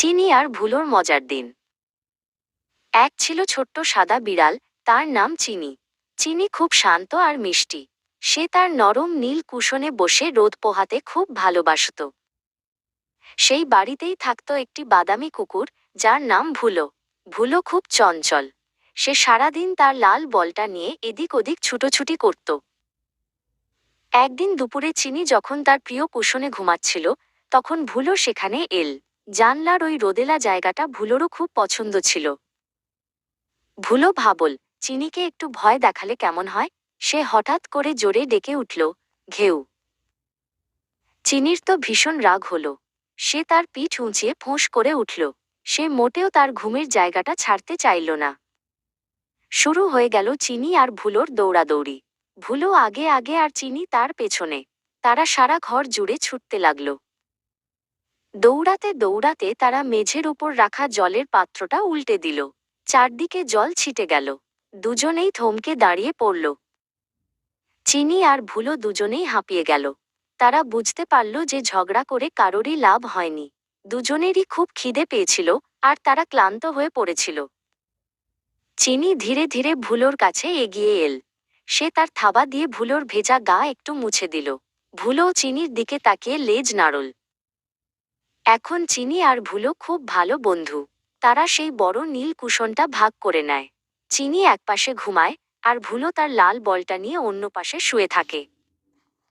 চিনি আর ভুলোর মজার দিন। এক ছিল ছোট্ট সাদা বিড়াল, তার নাম চিনি। চিনি খুব শান্ত আর মিষ্টি। সে তার নরম নীল কুশনে বসে রোদ পোহাতে খুব ভালোবাসত। সেই বাড়িতেই থাকত একটি বাদামি কুকুর, যার নাম ভুলো। ভুলো খুব চঞ্চল। সে সারাদিন তার লাল বলটা নিয়ে এদিক ওদিক ছুটোছুটি করত। একদিন দুপুরে চিনি যখন তার প্রিয় কুশনে ঘুমাচ্ছিল, তখন ভুলো সেখানে এল। জানলার ওই রোদেলা জায়গাটা ভুলোরও খুব পছন্দ ছিল। ভুলো ভাবল, চিনিকে একটু ভয় দেখালে কেমন হয়। সে হঠাৎ করে জোরে ডেকে উঠল, ঘেউ। চিনির তো ভীষণ রাগ হল। সে তার পিঠ উঁচিয়ে ফোঁস করে উঠল। সে মোটেও তার ঘুমের জায়গাটা ছাড়তে চাইল না। শুরু হয়ে গেল চিনি আর ভুলোর দৌড়াদৌড়ি। ভুলো আগে আগে আর চিনি তার পেছনে। তারা সারা ঘর জুড়ে ছুটতে লাগল। দৌড়াতে দৌড়াতে তারা মেঝের উপর রাখা জলের পাত্রটা উল্টে দিল। চারদিকে জল ছিটে গেল। দুজনেই থমকে দাঁড়িয়ে পড়ল। চিনি আর ভুলো দুজনেই হাঁপিয়ে গেল। তারা বুঝতে পারল যে ঝগড়া করে কারোরই লাভ হয়নি। দুজনেরই খুব খিদে পেয়েছিল, আর তারা ক্লান্ত হয়ে পড়েছিল। চিনি ধীরে ধীরে ভুলোর কাছে এগিয়ে এল। সে তার থাবা দিয়ে ভুলোর ভেজা গা একটু মুছে দিল। ভুলো চিনির দিকে তাকিয়ে লেজ নাড়ল। এখন চিনি আর ভুলো খুব ভালো বন্ধু। তারা সেই বড় নীল কুশনটা ভাগ করে নেয়। চিনি একপাশে ঘুমায়, আর ভুলো তার লাল বলটা নিয়ে অন্য পাশে শুয়ে থাকে।